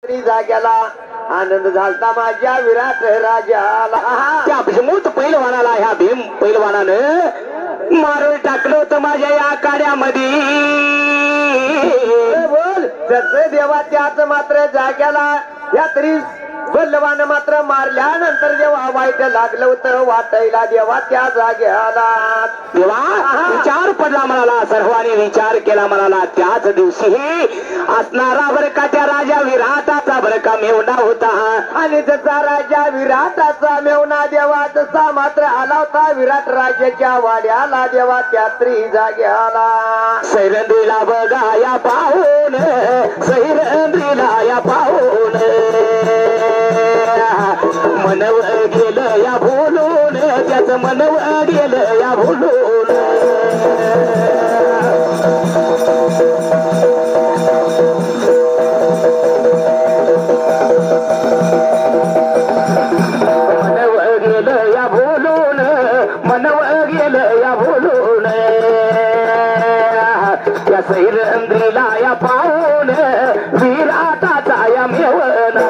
जाग्याला आनंद झालता माझ्या विराट राजाला. त्या भीमूत पैलवानाला ह्या भीम पैलवानानं मारून टाकलं होतं माझ्या या काड्यामध्ये. बोल जसे देवा त्याच मात्र जाग्याला या तरी बलवान मात्र मारल्यानंतर जेव्हा वाईट लागलं होतं वाटायला देवा त्या जाग्याला. देवा विचार पडला म्हणाला, सर्वांनी विचार केला म्हणाला. त्याच दिवशी असणारा बरं का त्या राजा विराटाचा बरं का मेवणा होता. आणि जसा राजा विराटाचा मेवणा देवा तसा मात्र आला होता विराट राजाच्या वाड्याला देवा त्या त्री जाग्याला. सैरंद्रीला बघा या पाहून, सैरंद्रीला या पाहून मनव गेलं या भोलून, त्याच मनव गेलं या भोलून. मनव गेलं या भोलून, मनव गेलं या भोलून. या सैरंद्रीला या पाहून विराटाचा या मेवणा.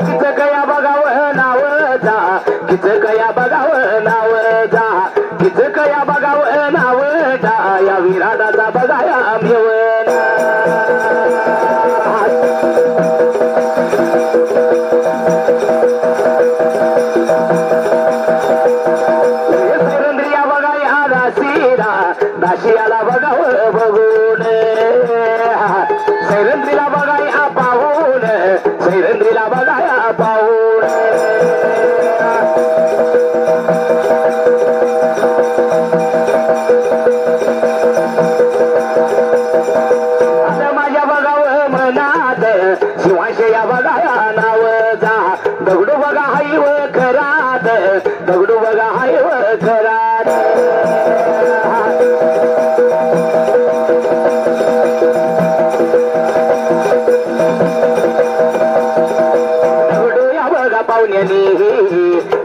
किचकया बघावं नाव जा, किचकया बघावं नाव जा, किचकया बघावं नाव जा. या विराटाचा बघाया मेवणा. सैरंद्रिया बघा या दासीला, दासियाला बघावं बघून. सैरंद्रीला बघा या पाहून, सैरंद्रीला बघा या पाहून. आता माझ्या बघावं मनात शिवाशया बघा या नाव जा. दगडू बघा हाय व खरात, दगडू बघा हाय व खरात. दगडू या बघा पाहुण्यानी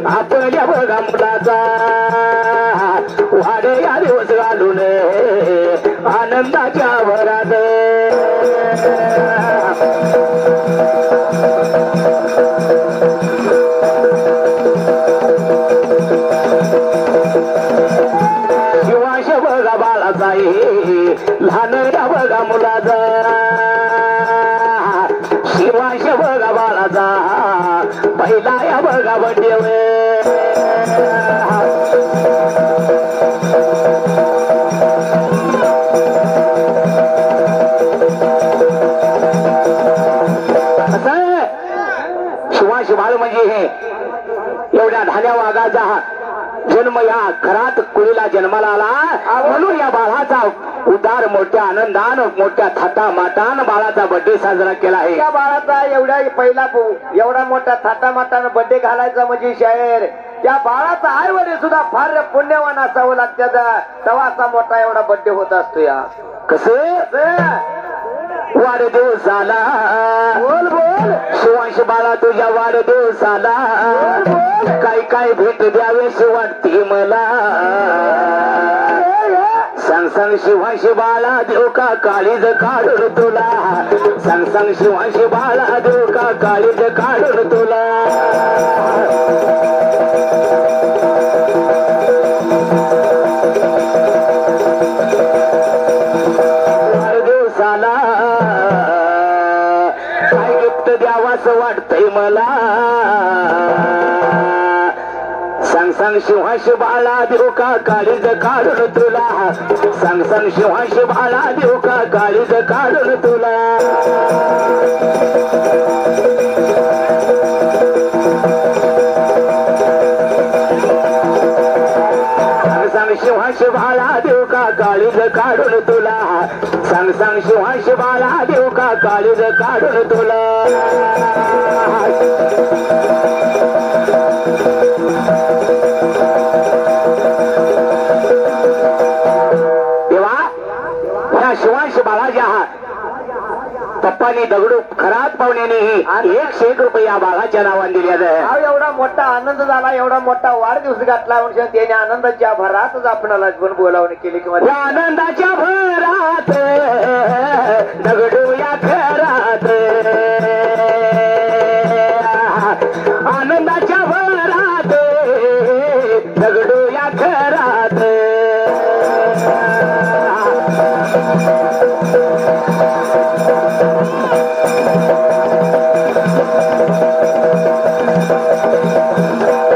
आपल्या बघा मुलाचा वाडे या दिवस घालून आनंदाच्या भरात. शिवाश बघा बाळाचा लहान या बघा मुलाचा. शिवाश बघा बाळाचा पहिला या बघा बड्डेव. शिवाश बाळ म्हणजे हे एवढ्या धान्या वाघाचा जन्म या घरात कुळीला जन्माला आला. म्हणून या बाळाचा उदार मोठ्या आनंदान मोठ्या थाटामाटान बाळाचा बर्थडे साजरा केला आहे. त्या बाळाचा एवढा मोठा थाटामाटानं बर्थडे घालायचा म्हणजे शायर त्या बाळाचा आई वडील सुद्धा फार पुण्यवान असावं लागतात तेव्हा असा मोठा एवढा बर्थडे होत असतो. या कसं वाढदिवसाला बोल बोल शिवांश बाळा तुझ्या वाढदिवसाला काय काय भेट द्यावीशी वाटते मला. सांग सांग शिवांश बाळा देऊ का काळीज काढून तुला. सांग सांग शिवांश बाळा देऊ का काळीज काढून तुला. वाढदिवसाला काय गिफ्ट द्यावास वाटतंय मला. सांग सांग शिवांश बाळा देऊ का काळीज काढून तुला. सांग सांग शिवांश बाळा देऊ का काळीज काढून तुला. सांग सांग शिवांश बाळा देऊ का काळीज काढून तुला. सांग सांग शिवांश बाळा देऊ का काळीज काढून तुला. शिवांश बाळाजी पप्पानी दगडू खरात पाहुण्याने 101 रुपये या बाळाच्या नावाने दिले. एवढा मोठा आनंद झाला, एवढा मोठा वाढदिवस घातला म्हणजे त्याने आनंदाच्या भरातच आपणाला पण बोलावणी केली किंवा आनंदाच्या भरात दगडू या घरात आनंदाच्या भरात दगडू या घरात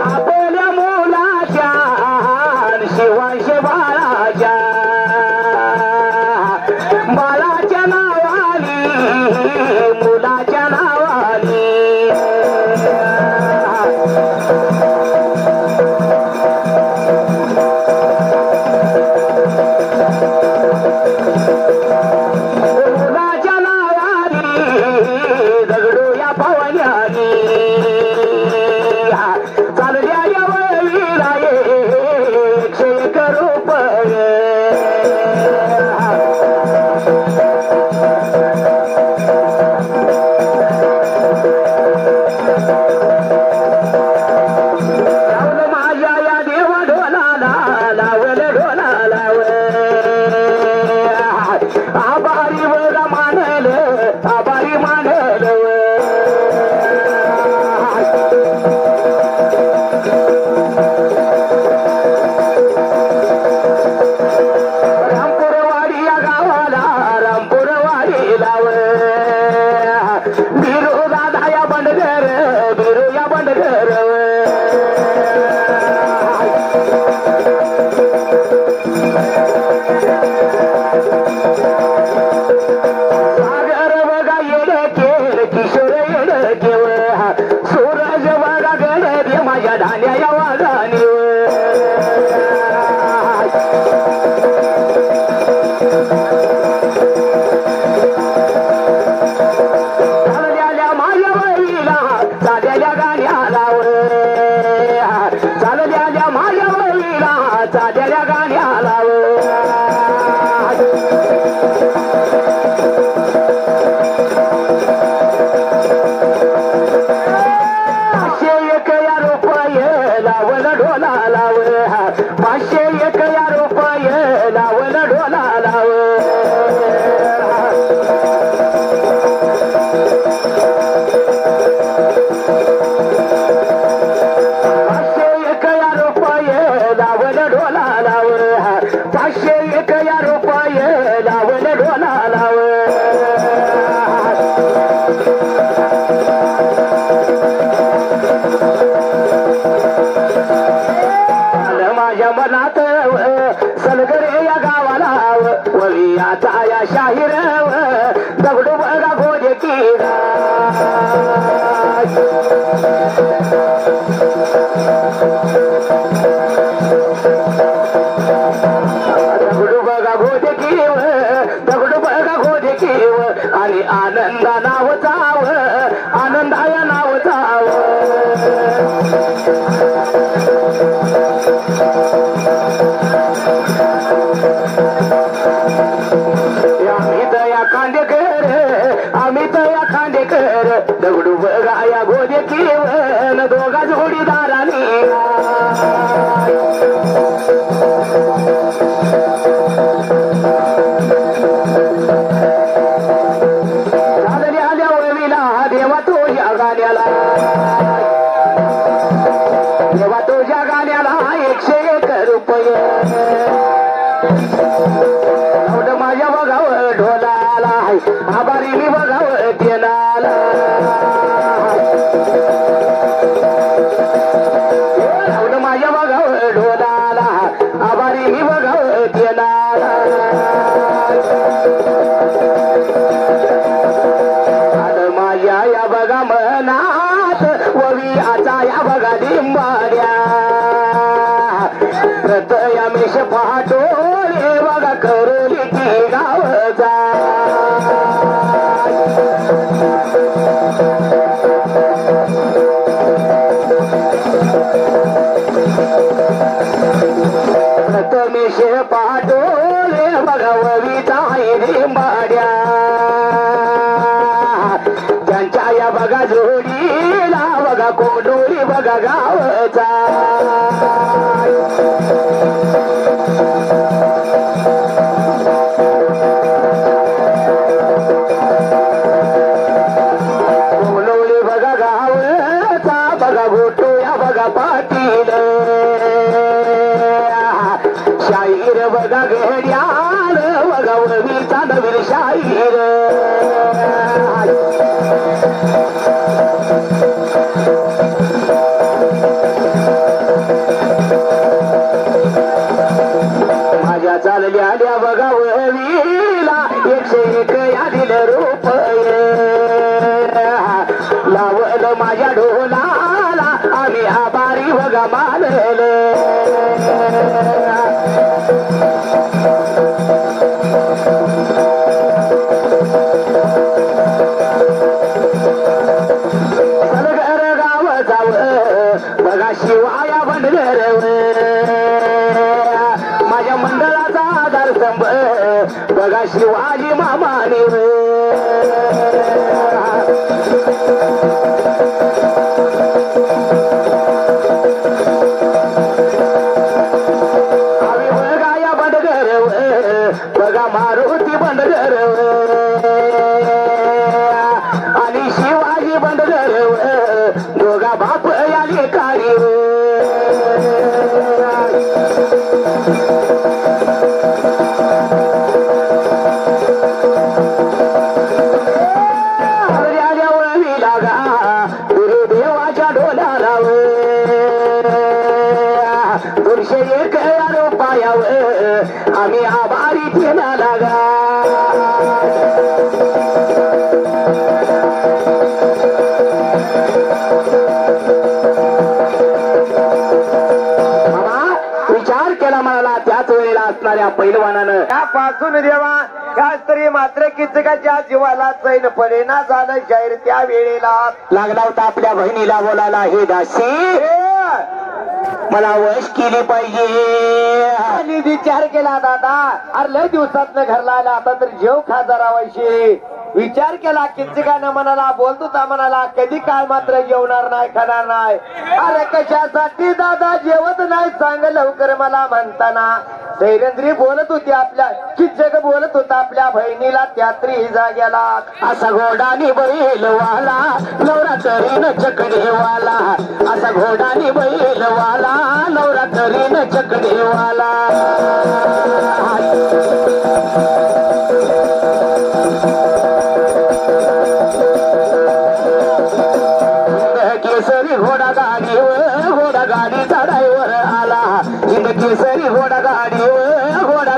आपल्या मुलाच्या शिवांश बाळाच्या बाळाच्या नावानी मुलाच्या नावानी मुलाच्या नावानी दगडू या पवन्यानी चालल्या या वळवीला 101 रुपये लावलं माझ्या या देवा ढोलाला लावलं ढोला लाव आभारी बघा मानलं आभारी मानलं रामपुरवाडी या गावाला रामपुरवाडी लाव बिरू दादा या बंडगर बिरू या बंडगर सागर बघा येडे केळ किशोर येडे केव सूरज बघा गड माझ्या धान्या या वागानी चालल्या माझ्या वळीला चालल्या गाण्याला चालल्या माझ्या वळीला चालल्या गाण्याला ₹501 लावलं ढोला लाव 501 लावलं ढोला लाव ₹501 लावलं ढोला लाव 501 लावलं ढोला लाव माझ्या मनात सलगरे या गावाला वळी आता या शाहीर दगडू बघा गोजे की दगडू बघा गोजे की दगडू बघा गोजे की आणि आनंदा नाव चाव आनंदाया नाव चाव आम्ही दया खांडेकर आम्ही दया खांडेकर दगडू बघा या गोदे केवन दोघा जोडीदाराने आल्या वळवीला देवा तो या गाण्याला देवा तुझ्या गाण्याला 101 रुपये माझ्या बघावं ढोलाला आभारी मी बघावं तेनाला माझ्या बघावं ढोलाला आभारी मी बघावं तेनाला माझ्या या बघा मनात ववी आता या बघा लिंबाड्या प्रतया मेष पाहतो रे बघा करोली की गावचा प्रथमेश पाहतो रे बघा ववीचा लिंबाड्या त्यांच्या या बघा जोडीला बघा कोडोरी बघा गा शाहीर बघा घेड्याळ बघा वळवीचा नवीन शाहीर माझ्या चालल्या आल्या बघा वळवीला 101 यादील रुपये लावलं माझ्या ढोलाला आम्ही आभारी बघा मानले सलगर गाव जाव बघा शिवाया बंडगर माझ्या मंडळाचा आधार स्तंभ बघा शिवाजी मामाने आम्ही बघा या बंडगर बघा मारुती बंडगर आणि शिवाजी बंडगर दोघा बाप याले कारी देवाच्या डोल्याला 201 रुपयावर आम्ही आभारी केला लागा विचार केला म्हणाला त्याच वेळेला असणाऱ्या पैलवानानं त्यापासून देवा त्या स्त्री मात्र किचकाच्या जीवाला चैन पडेना झालं जाहीर त्या वेळेला लागला होता आपल्या बहिणीला बोलायला हे दासी मला वश केली पाहिजे आणि विचार केला दादा अरे लय दिवसात घरला आला आता तर जेव खासदार वैशी विचार केला किचकानं म्हणाला बोलतो ता म्हणाला कधी काय मात्र जेवणार नाही खाणार नाही अरे कशासाठी दादा जेवत नाही सांग लवकर मला म्हणताना धैर्यंद्री बोलत होती आपल्या किचक बोलत होता आपल्या बहिणीला त्यात्री जाग्याला असा घोडानी बैलवाला नवरात्रीन चकडेवाला असा घोडानी बैलवाला नवरात्रीन चकडेवाला केसरी घोडा गाडीचा ड्रायव्हर आला हिंद केसरी घोडा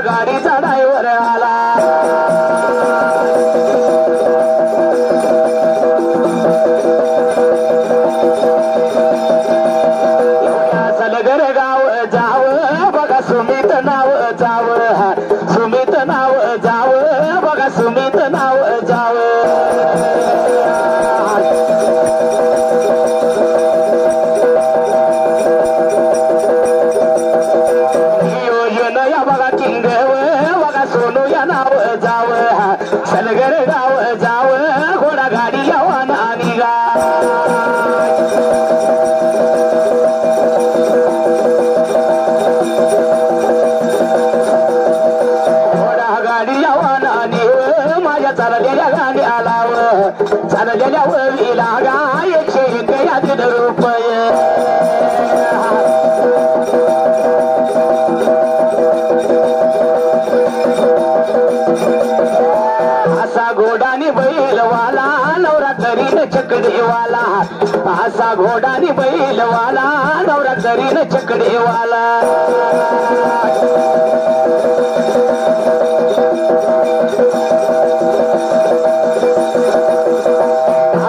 गाडीचा ड्रायव्हर आला सलगर गाव जाव बघा सुमित नाव जाव सुमित नाव जाव बघा सुमित नाव जाव बघा किंगव बघा सोनू या नाव जाव सलगर गाव जाव घोडा गाडी यावा नानी गा घोडा गाडी यावा नानी माझ्या चाललेल्या गाडी आलाव चाललेल्या वळीला गा 101 यादील रुपये असा घोडानी बैलवाला नवरात्रीन चकडेवाला असा घोडानी बैलवाला नवरात्रीन चकडेवाला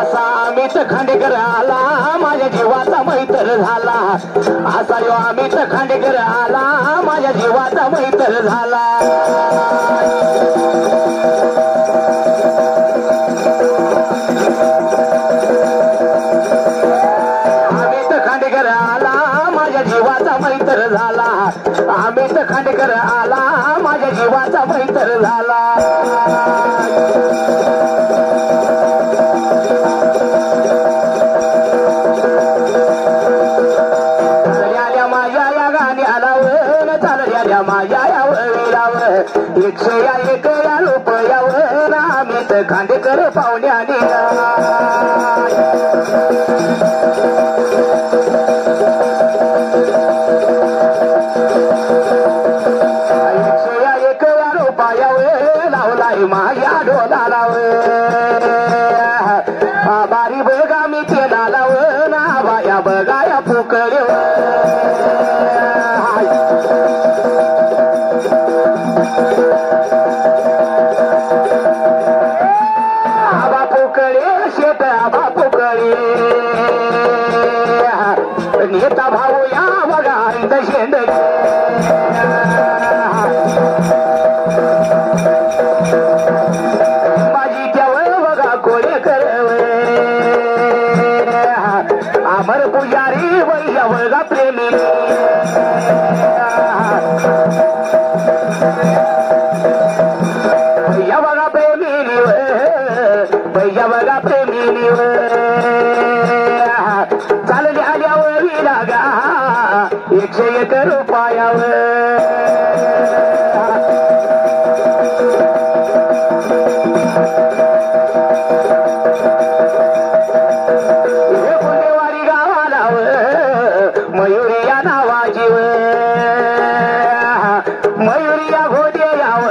असा अमित खांडेकर आला माझ्या जीवाचा मैत्र झाला असा यो अमित खांडेकर आला माझ्या जीवाचा मैत्र झाला खांडेकर आला माझ्या जीवाचा मैत्र झाला अमित खांडेकर आला माझ्या जीवाचा मैत्र झाला चालल्या माझ्या या गाण्याला चालल्या माझ्या या वळीलावर 101 रुपयावर अमित खांडेकर पाहुण्याने माझी त्यावर बघा कोळे करवे अमर पुजारी वैया बघा प्रेमी भैया बघा प्रेमी भैया बघा प्रेमी चालले आल्यावर विलागा 101 रुपयावर गुंडेवाडी गावाला मयुरी या नावाची मयुरी या घोडे याव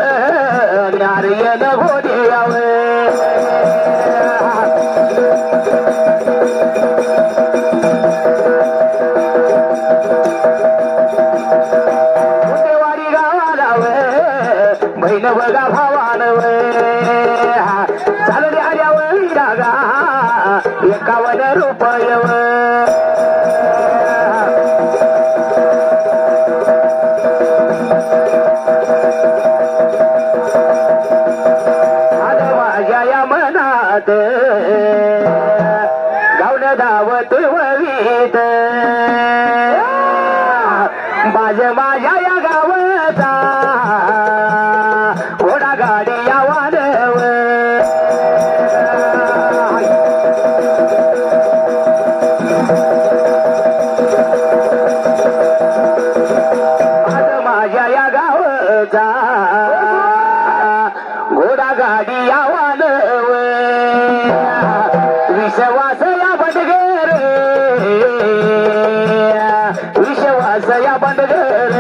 नारियल घोडे याव गुंडेवाडी गावाला बहीण बघा भावान चालले आल्यावर जागा 51 रुपये माझ्या या मनात गावल धावत ववीत बाज माझ्या या गावाचा घोडा गाडी या वानव माझ्या या गावाचा घोडा गाडी या वानव विश्वास या बंडगर विश्वास या बंडगर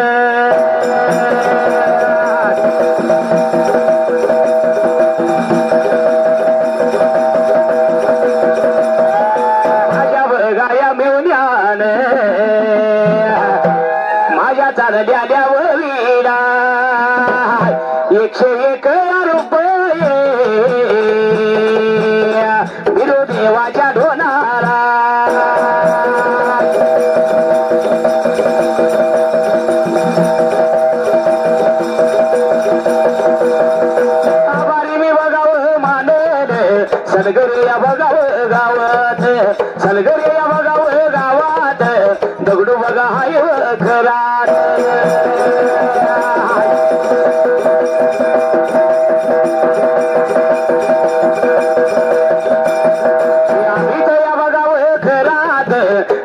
माझ्या बघाया मेवण्यान माझ्या चालल्या वळीला 101 रुपये विरोदेवाच्या ढोनाला आभारी मी बघावं मानल सलगरे या बघावं गावात सलगरे या बघावं गावात दगडू बघा हाय घरात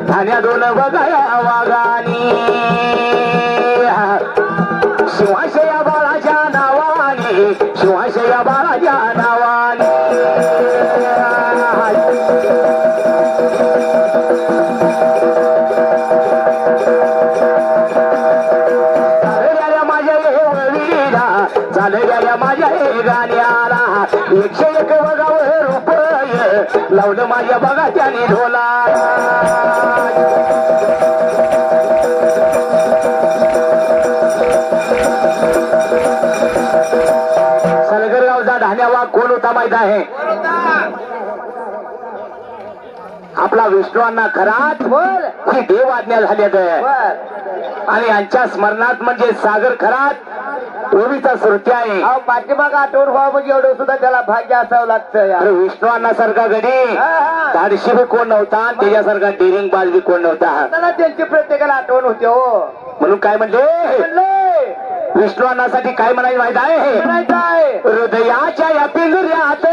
धान्या दोन बघाया वागानी शिवाशया बाळाच्या नावाने शिवाशया बाळाच्या नावाने चाललेल्या माझ्या वळीला चाललेल्या माझ्या गाण्याला 101 बघावं रुपये लावलं माझ्या बघा त्याने ढोला सलगरगावचा धान्यावा कोण होता माहित आहे आपला विष्णूंना खरात ही देव आज्ञा झाल्यात आणि यांच्या स्मरणात म्हणजे सागर खरात ओवीचा श्रुती आहे पाठीमाग आठवण व्हावं म्हणजे एवढं सुद्धा त्याला भाग्य असावं लागतं विष्णूंना सारखा गडी धाडशी बी कोण नव्हता त्याच्यासारखा डेरिंग बाज बी कोण नव्हता त्यांची प्रत्येकाला आठवण होते हो म्हणून काय म्हणले विष्णूंसाठी काय म्हणायचं माहित आहे म्हणायचं आहे हृदयाच्या या पिंजऱ्यात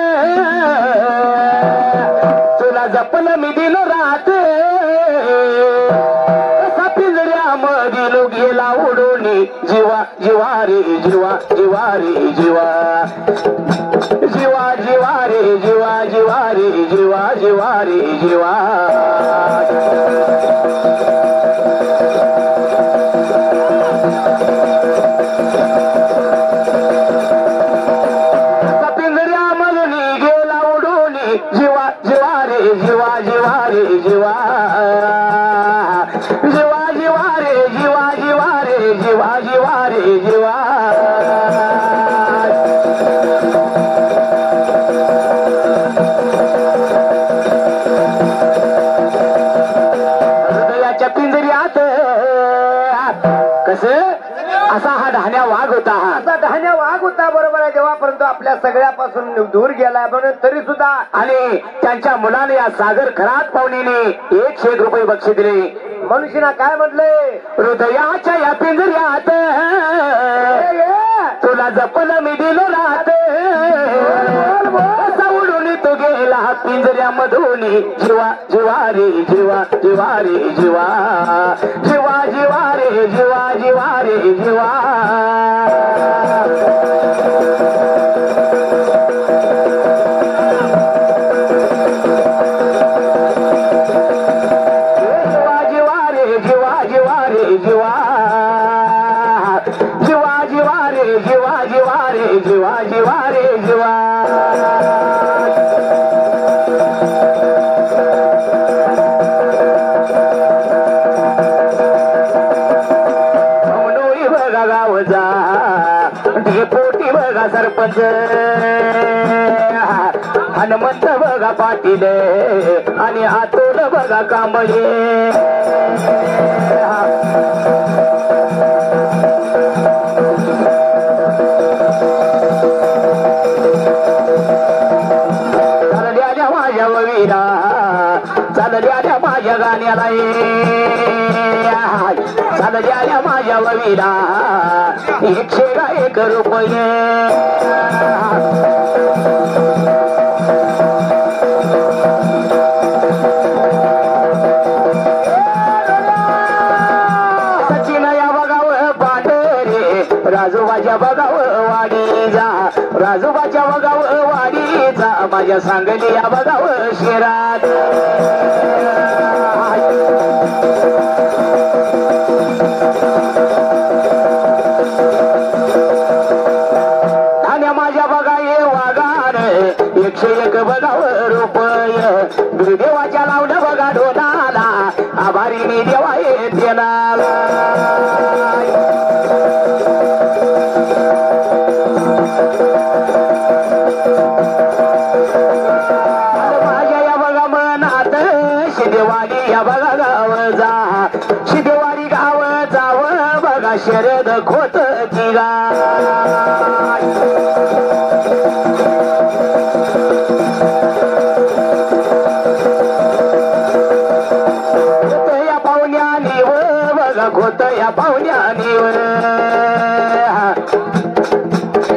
तुला जपलं मी दिन रात कसा पिंजऱ्यामधील गेला उडून जीवा जीवा रे जीवा जीवा रे जीवा जीवा जीवा रे जीवा जीवा रे जीवा जीवा रे जीवा जीवा जीवा रे जीवा जीवा रे जीवा जीवा जीवा रे जीवा जीवा रे जीवा जीवा रे जीवा हृदयाच्या पिंजऱ्यात कसं असा हा ढाण्या वाघ होता. हा असा ढाण्या वाघ होता, बरोबर आहे देवा, परंतु आपल्या सगळ्यापासून दूर गेला म्हणून तरी सुद्धा आणि त्यांच्या मुलाने या सागर खरात पाहुणीने 101 रुपये बक्षीस दिले. मनुष्यना काय म्हटलंय, हृदयाच्या या पिंजऱ्यात तुला जपलं मी दिलं राहत, उडून तो गेला पिंजऱ्यामधून जीवा जीवा रे जीवा जीवा रे जीवा जीवा जीवा रे जीवा जीवा रे जीवा. जीवा जीवा रे जीवा. म्हणोई बघा गावचा ढेपोटी बघा सरपंच, हनुमंत बघा पाटील आणि आतोल बघा कांबळे. चालल्या माझ्या गाण्याला चालल्या माझ्या ववीला 101 रुपये. सचिन या बघाव पांढरे राजोबाच्या बघाव वाडी जा, राजोबाच्या बघाव वाडी जा, माझ्या सांगली या बघाव शिरात. धान्या माझ्या बघा ये वागार 101 बघाव रुपये. गुरुदेवाच्या लावलं बघा ढोलाला, आभारी मी देवा येते नाला. माझ्या या बघा मनात शिदेवाडी या बघा गाव जा, शिदेवाडी गाव जाव बघा शरद खोत की गा. या पाहुण्यानी व बघा खोत या पाहुण्यानी व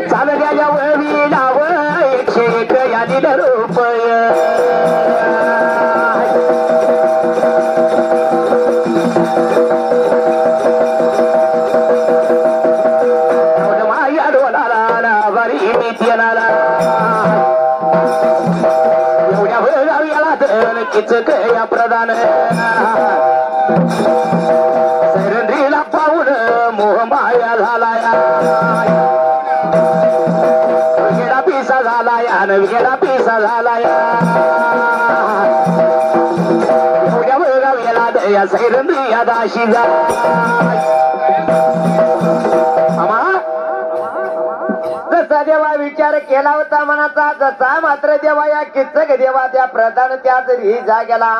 चालल्या ववीला व 101 या दिलं रुपये. माझ्या डोलाला बरी मी देणारा एवढ्या भराव्याला तर किचक या प्रधान. सैरंद्रीला पाहून मोह माया झालाया, गेला पिसा झालाया न गेला पिसा झालाया. एवढ्या भराव्याला या सैरंद्री या दाशी जा. जसा देवा विचार केला होता मनाचा, जसा मात्र देवा या किचक देवा त्या प्रधान त्या तरी जाग्याला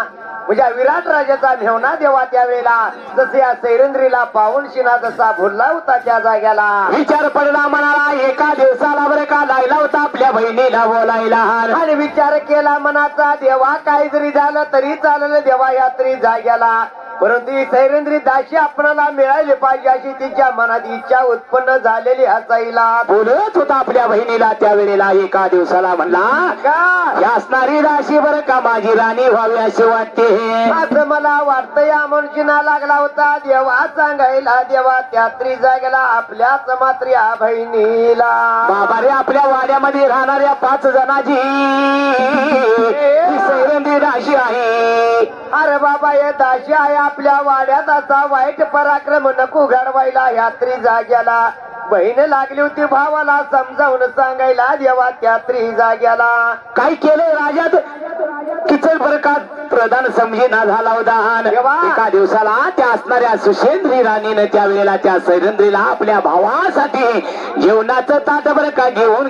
म्हणजे विराट राजाचा मेवना देवा त्यावेळेला जसे या सैरंद्रीला पाहून शिना जसा भुलला होता त्या जाग्याला. विचार पडला मनाला एका दिवसाला बरं का लायला होता आपल्या बहिणीला बोलायला. आणि विचार केला मनाचा देवा काय जरी झालं तरी चाललं देवा यात्री जाग्याला, परंतु ही सैरंद्री दाशी आपणाला मिळाली पाहिजे अशी तिच्या मनात इच्छा उत्पन्न झालेली असायला. बोलत होता आपल्या बहिणीला त्यावेळेला एका दिवसाला म्हणला का असणारी दाशी बरं का माझी राणी व्हावी अशी वाटते. असं मला वाटतं या मनुष्यना लागला होता देवा सांगायला देवा त्यात्री जागेला आपल्याच मात्र या बहिणीला. बाबा रे आपल्या वाड्यामध्ये राहणाऱ्या 5 जणांची सैरंद्री दाशी आहे. अरे बाबा हे दाशी आहे आपल्या वाड्यात, असा वाईट पराक्रम नको घडवायला यात्री जाग्याला. बहीण लागली होती भावाला समजावून सांगायला देवा त्यात्री जाग्याला. काय केलं राजात किचल बरका प्रधान समजेना झाला होता. एका दिवसाला त्या असणाऱ्या सुशेंद्री राणीने त्यावेळेला त्या सैरंद्रीला आपल्या भावासाठी जेवणाचं ताट बरं का घेऊन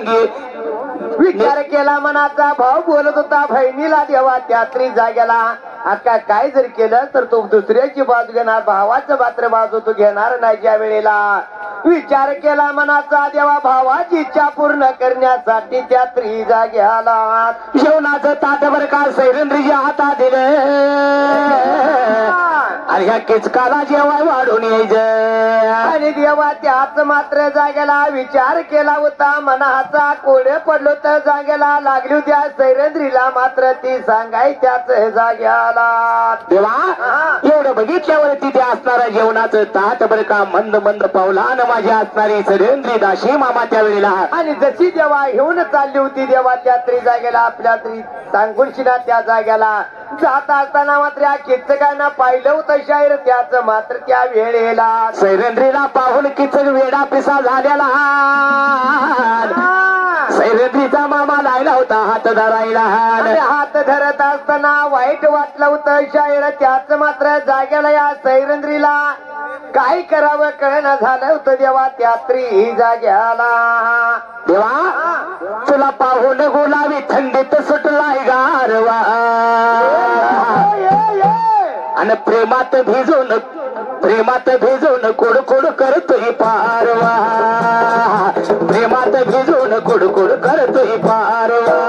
विचार केला मनाचा भाव बोलत होता बहिणीला देवा त्यात्री जाग्याला. आता काय जर केलं तर तू दुसऱ्याची बाजू घेणार, भावाचं मात्र बाजू तू घेणार नाही. ज्या वेळेला विचार केला मनाचा देवा भावाची इच्छा पूर्ण करण्यासाठी त्या त्रिजाग्याला जेवणाचं ताटभर का सैरंद्रीच्या हातात दिले आणि ह्या किचकाला जेवाय वाढून यायचं. आणि देवा त्याच मात्र जागेला विचार केला होता मनाचा कोडे पडलो तर जागेला लागली होत्या सैरंद्रीला मात्र ती सांगाय त्याच जाग्याला. देवा एवढं बघितल्यावर तिथे असणारा जेवणाचं ताट बरं का मंद मंद पावलान माझी असणारी सैरंद्री दाशी मामा त्यावेळेला. आणि जशी देवा घेऊन चालली होती देवा त्या त्रिजागेला आपल्या सांगुलशीला त्या जाग्याला जात असताना मात्र किचकानं पाहिलं होतं शाहीर त्याच मात्र त्या वेळेला सैरंद्रीला पाहून किचक वेडा पिसा झालेला. सैरंद्रीचा मामा लायला होता हात धरायला. हात धरत असताना वाईट वाटलं होतं शाहीर त्याच मात्र जाग्याला या सैरंद्रीला काय करावं कळना झालं होतं देवा त्या त्रिजाग्याला. देवा तुला पाहून गुलाबी थंडीत सुटलाय गारवा आणि प्रेमात भिजून कुडकुड करतोय पारवा. प्रेमात भिजून कुडकुड करतोय पारवा.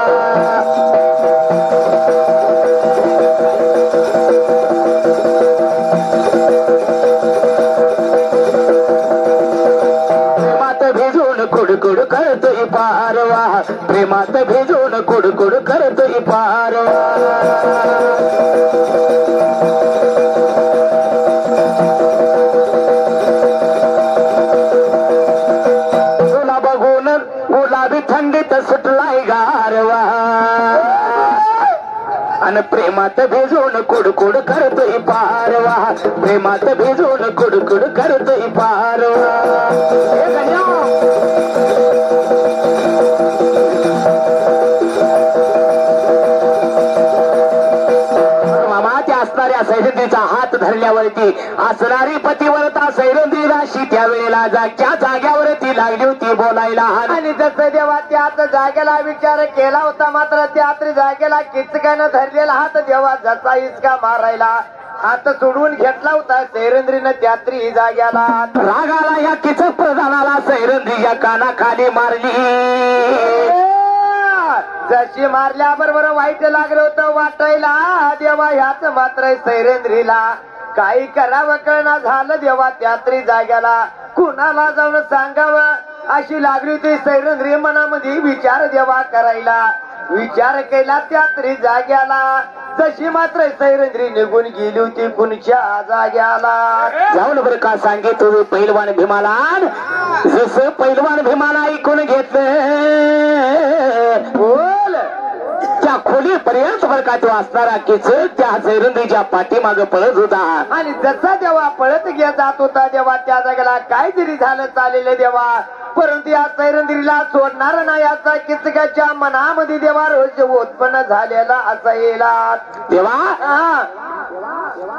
कुडकुड करतोय पारवा. प्रेमात भिजून कुडकुड करतोय पारवा. तुला बघून गुलाबी थंडीत सुटलाय गारवा आणि प्रेमात भिजून कुडकुड करतोय पारवा. प्रेमात भिजून कुडकुड करतोय पारवा. मामाच्या असणाऱ्या सैरंद्रीचा हात धरल्यावरती असणारी पतिव्रता सैरंद्री राशी त्यावेळेला जागच्या जाग्यावरती लागली होती बोलायला. आणि जसं देवा त्याच जागेला विचार केला होता मात्र त्या जागेला किचकानं धरलेला हात देवा जसा इसका मारायला हात सोडून घेतला होता सैरंद्रीनं त्या जाग्याला. रागाला या किचक प्रधानाला सैरंद्रीच्या कानाखाली मारली. जशी मारल्याबरोबर वाईट लागलं होतं वाटायला देवा ह्याच मात्र सैरंद्रीला काही करावं कळना झालं देवा त्या जाग्याला. कुणाला जाऊन सांगावं अशी लागली होती सैरंद्री मनामध्ये विचार देवा करायला. विचार केला त्या जाग्याला जशी मात्र सैरंद्री निघून गेली होती कुणच्या जाग्याला. जाऊन बरं का सांगितलं पैलवान भीमाला. जसं पैलवान भीमाला ऐकून घेतलं बोल त्या खोलीपर्यंत बरं का तो असणारा किचक त्या सैरंद्रीच्या पाठीमाग पळत होता. आणि जसा देवा पळत घेत जात होता देवा त्या जागेला काय जरी झालं चालेल देवा परंतु या सैरंद्रीला सोडणार नाही असा किचकाच्या मनामध्ये देवा रोज उत्पन्न झालेला असायला. देवा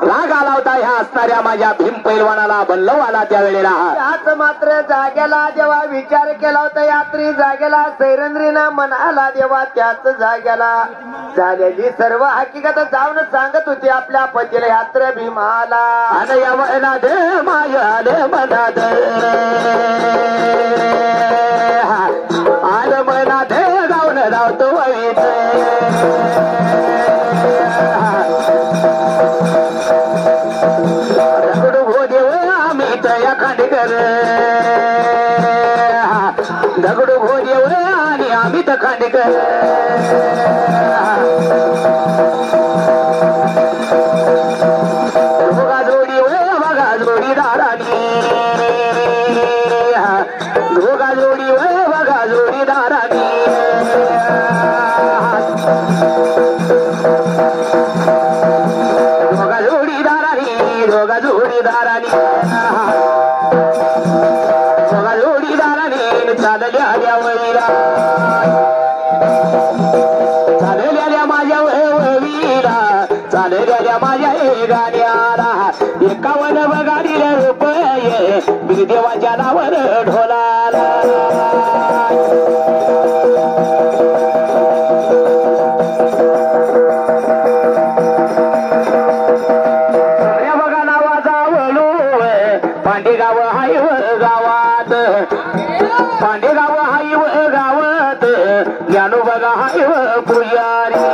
राग आला होता ह्या असणाऱ्या माझ्या भीम पैलवानाला बल्लव आला त्यावेळेला. त्याच मात्र जागेला देवा विचार केला होता यात्री जागेला सैरंद्रीनं मनाला देवा त्याच जागेला झालेली सर्व हकीकत जाऊन सांगत होती आपल्या पतीला यात्र भीमाला. आणि या मनात माझ्या मनात आल मनात जाऊन धावतो वळीत. दगडू भोदेव आम्ही तया खांडेकर. दगडू भोदेव आणि आम्ही तर खांडेकर. बघा जोडी बघा जोडी दारानी. बघा जोडी बघा जोडी दारानी. दोघा जोडीदारानी दोघा जोडीदारानी दोघा जोडीदारानी चालल्या वळीला. चालल्या माझ्या वळीला चालल्या माझ्या गाड्याला. 51 गाडीला रुपये बिरदेवाच्या नावावर ढोलाला. गावात पांडेगाव हायव गावात ज्ञानोबा हायव पुजारी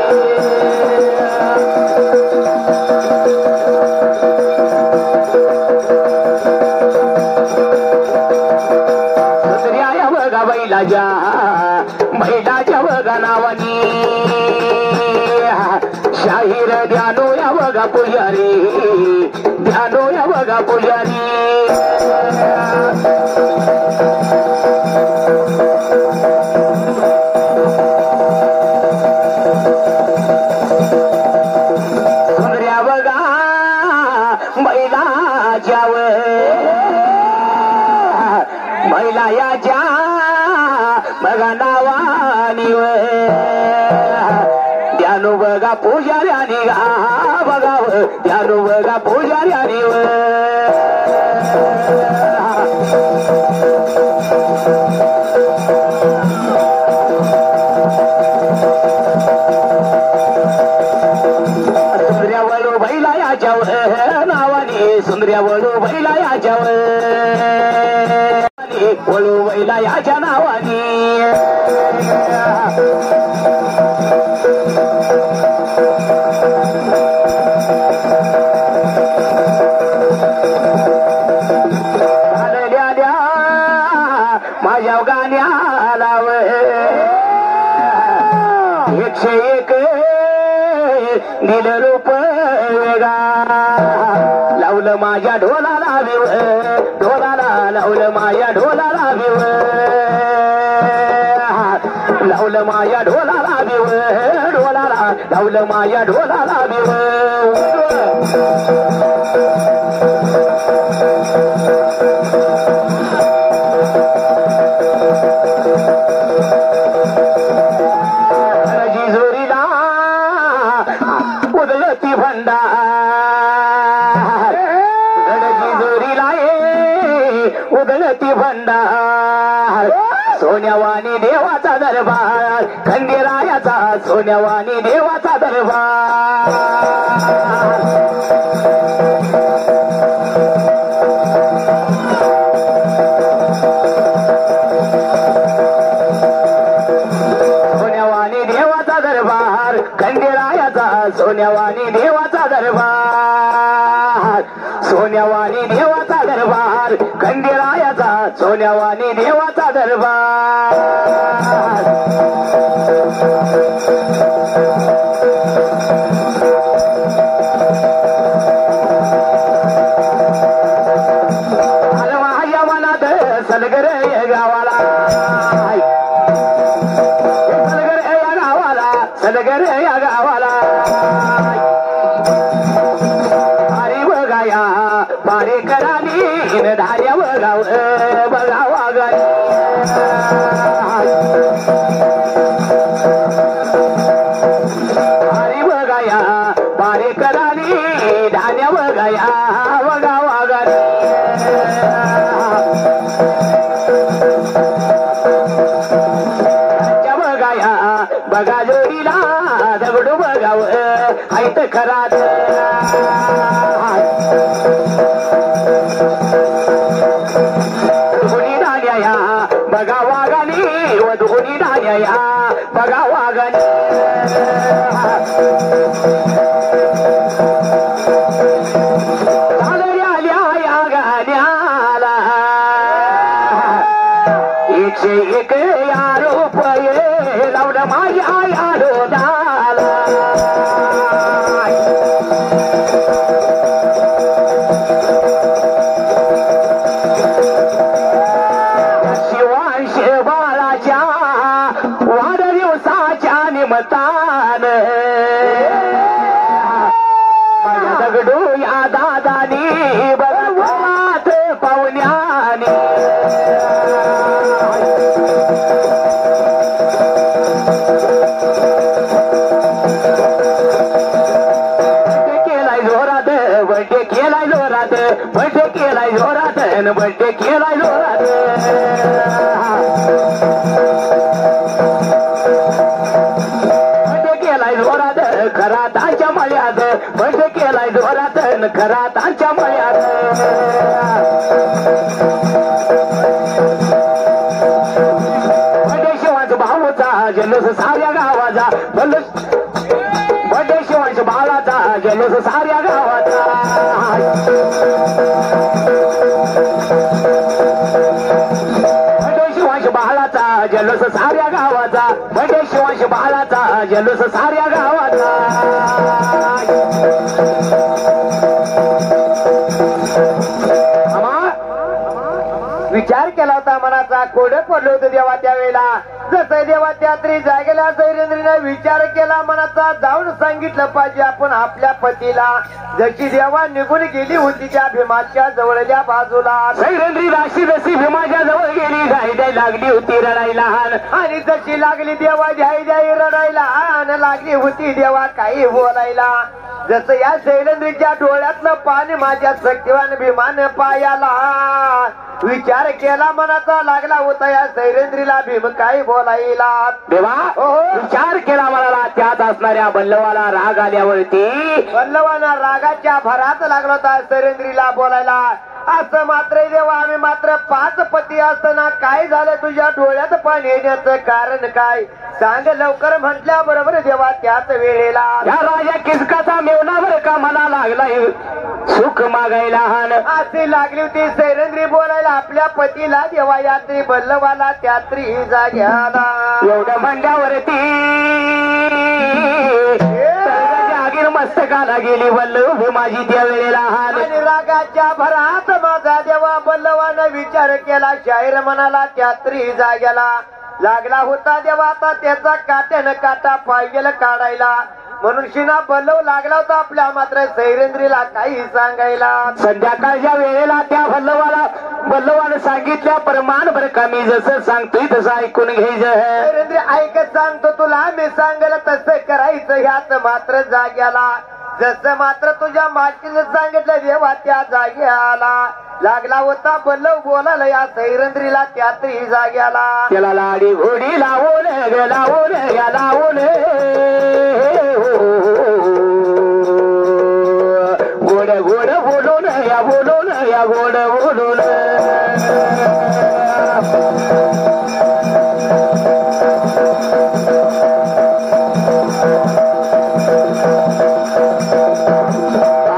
सुंदर्या बघा बैलाच्या बघा नावानी शाहीर ध्यानो या बघा पुजारी ध्यानो या बघा पुजारी सुंदर्या बघा बैलाच्या बैला याच्या बघा नावानी ध्यानो बघा पुजाऱ्याने गा बघा ध्यानो बघा पुजाऱ्याने सुंदर्या वळू बैला याच्या नावाने सुंदर्या वळू बैला याच्या वळू बैला याच्या नावाने माझ्या गाण्याला 101 दिलं रूप वेगा लावलं माझ्या ढोलाला विव ढोलाला लावलं माझ्या ढोलाला विव लावलं माझ्या ढोलाला विव ढोलाला लावलं माझ्या ढोलाला विव उदलती भंडार गडजी जोरीला उदलती भंडार सोन्यावानी देवाचा दरबार खंडेरायाचा सोन्यावानी देवाचा दरबार सोन्यावानी देवाचा दरबार खंडेरायाचा सोन्यावानी देवाचा दरबार सोन्यावानी देवाचा दरबार खंडेरायाचा सोन्यावानी देवाचा दरबार माझ्या मनात सलगर गावाला सलगर या गावाला अरे बघाया बारे करानी धार्या बघाव बघावा गाई अरे बघाया बारे करानी धान्या बघाया बघावा गाई बघा जोडीला दगडू बघाव ऐत खरात धुनी धान्या बघा वागानी व धुनी धान्या बघा वागानी आल्या या गाण्याला 101 या रुपये लावलं माझ्या या डोलाला शिवांश बाळाच्या वाढदिवसाच्या निमित्तान माझ्या दगडू या दादानी बघत पाहुण्याने बड्डे केलाय जोरात बड्डे केलाय जोरात बड्डे केलाय जोरात बड्डे केलाय जोरात खरातांच्या मळ्यात बड्डे केलाय जोरात खरातांच्या मळ्यात जल्लोष साऱ्या गावाचा बड्डे शिवांश बाळाचा जल्लोष साऱ्या गावाचा बड्डे शिवांश बाळाचा जल्लोष साऱ्या गावाचा बड्डे शिवांश बाळाचा जल्लोष साऱ्या गावाचा विचार केला होता मनाचा कोडे पडलो होतं देवा त्यावेळेला जसं देवा त्यात्री जागेला सैरेंद्रीने विचार केला मनाचा जाऊन सांगितलं पाहिजे आपण आपल्या पतीला जशी देवा निघून गेली होती त्या भीमाच्या जवळच्या बाजूला सैरेंद्री राशी जशी भीमाच्या जवळ गेली गायद्याई लागली होती रडायला आणि जशी लागली देवा द्याई रडायला आणि लागली होती देवा काही बोलायला जसं या शैलेंद्रीच्या डोळ्यातलं पाणी माझ्या शक्तिवान भीमान पायाला विचार केला मनाचा लागला होता या शैलेंद्रीला भीम काही बोलायला देवा विचार केला मला त्यात असणाऱ्या बल्लवाला राग आल्यावरती बल्लवाना रागाच्या भरात लागला होता शैलेंद्रीला बोलायला असं मात्र देवा आम्ही मात्र 5 पती असताना काय झालं तुझ्या डोळ्यात पाणी येण्याचं कारण काय सांग लवकर म्हटल्या बरोबर देवा त्याच वेळेला या राजा किसकाचा मेवनावर का मला लागलाय सुख मागायला अशी लागली होती शैलेंद्री बोलायला आपल्या पतीला देवा यात्री बल्लवाला त्यात्री जाग्याला एवढं म्हणल्यावरती जागीर मस्तकाला गेली वल्लभ माझी त्या वेळेला आणि रागाच्या भरात माझा देवा बल्लवानं विचार केला शाहीर मनाला त्यात्री जाग्याला लागला होता देवा आता त्याचा काट्यानं काटा पाहिजेल काढायला म्हणून शिना बल्लव लागला होता आपल्या मात्र शैलेंद्रीला काही सांगायला संध्याकाळच्या वेळेला त्या बल्लवानं सांगितल्या प्रमाण बरं का मी जसं सांगतोय तसं ऐकून घ्यायचं शैलेंद्री ऐकत सांगतो तुला मी सांगायला तसं करायचं ह्यात मात्र जाग्याला जसं मात्र तुझ्या मातीनं सांगितलं देवा त्या जाग्याला लागला होता बल्लव बोलायला या शैलेंद्रीला त्यात्री जाग्याला त्याला लाडी घोडी लावून या लावून गोड गोड बोलून या गोड बोलून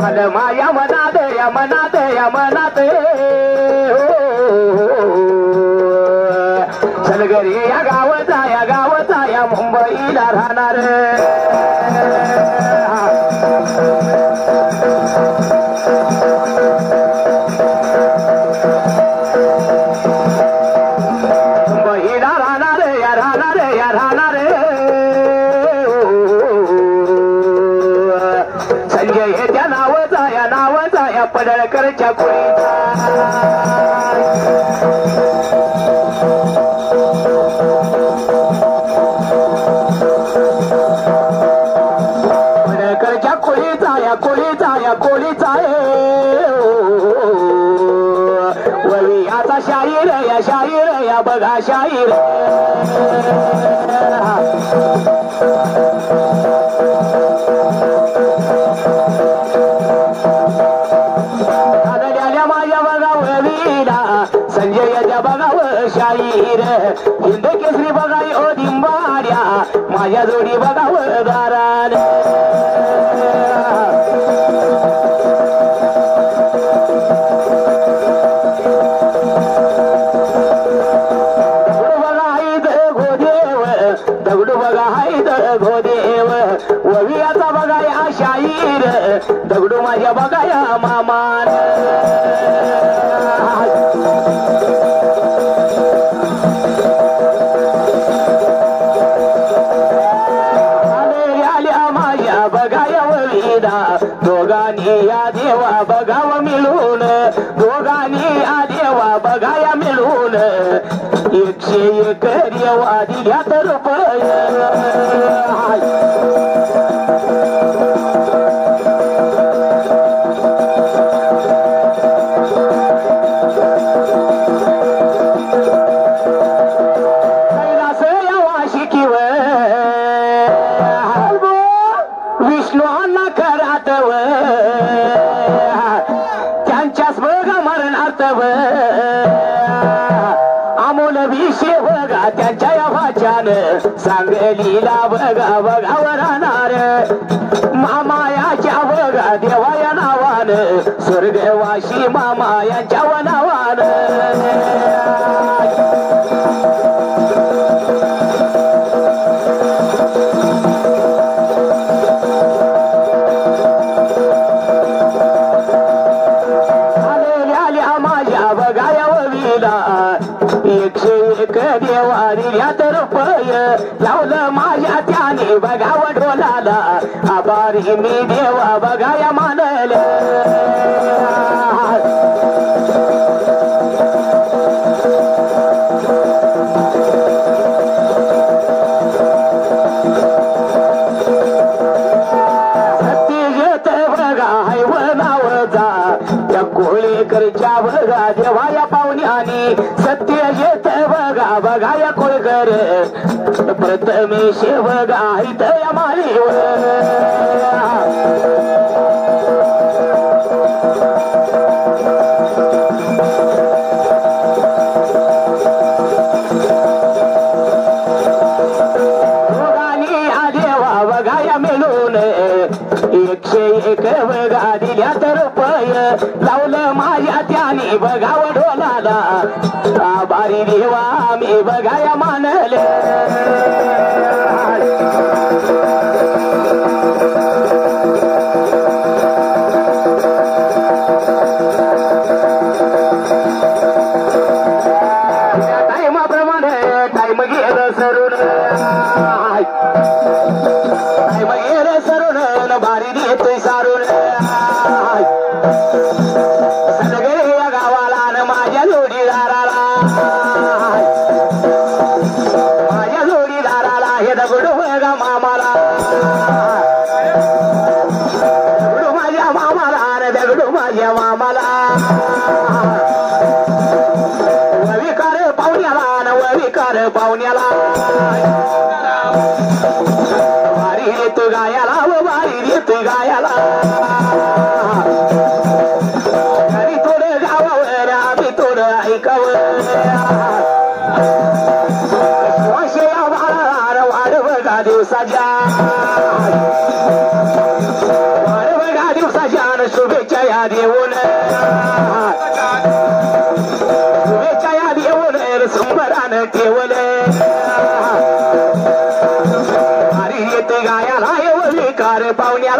आलं माया मनात या मनात सलगरी या गावाचा या मुंबईला राहणार मुंबईला राहणार संजय हे त्या नावाचा या पडळकरच्या कोळीचा कोळीचा ववियाचा शाहीर या बघा शाहीर आल्या माझ्या बघा ववीला संजय त्या बघाव शाहीर हिंद केसरी बघाई ओ दिंबाड्या माझ्या जोडी बघाव गारान ववियाचा बघाया शाहीर दगडू माझ्या बघाया मामान आल्या माझ्या बघाया वविदा दोघांनी या देवा बघाव मिळून बघाया मिळून 101 रेवा दिल्या तर रुपये विष्णूंना करातव त्यांच्याच बघा मरणार्थ अमोल विषय बघा त्यांच्या या भाच्या विठ्ठलान सांगलीला बघा बघावर राहणार मामायाच्या बघा देवाया नावान स्वर्गवासी मामायाच्या नावान देवारीत रुपय लावलं माझ्या त्याने बघाव ढोलाला आभारी मी देवा बघाया मानले सत्यजेत बघा हैवनावचा त्या कोळेकरच्या बघा देवाया पाहुण्याने सत्यजेत बघा बघाया कोळकर प्रथमेश बघा इथ या माळीवर दोघांनी हा देवा बघाया मिळून 101 बघा दिल्यात रुपय लावलं माझ्या त्याने बघाव ढोलाला आभारी देवा मी बघाया मानले टाईमाप्रमाणे टाईम गेलं सरून टाईम गेलं सरून भारी देतोय सारून सगळे या गावाला न माझ्या जोडीदाराला माझ्या जोडीदाराला हे दगडू बघा मामाला दगडू माझ्या मामाला न दगडू माझ्या मामाला वविकार पाहुण्याला न वविकार पाहुण्याला वारी देतो गायाला व वारी देतो गायाला घरी थोडं गावावर आम्ही थोडं ऐकावं शिवाशया बाळा वाढ बघा दिवसाच्या वाढ बघा दिवसाच्या शुभेच्छा या देऊन शुभेच्छा या देऊन संबरानं ठेवले गायाला विकार पाहुण्या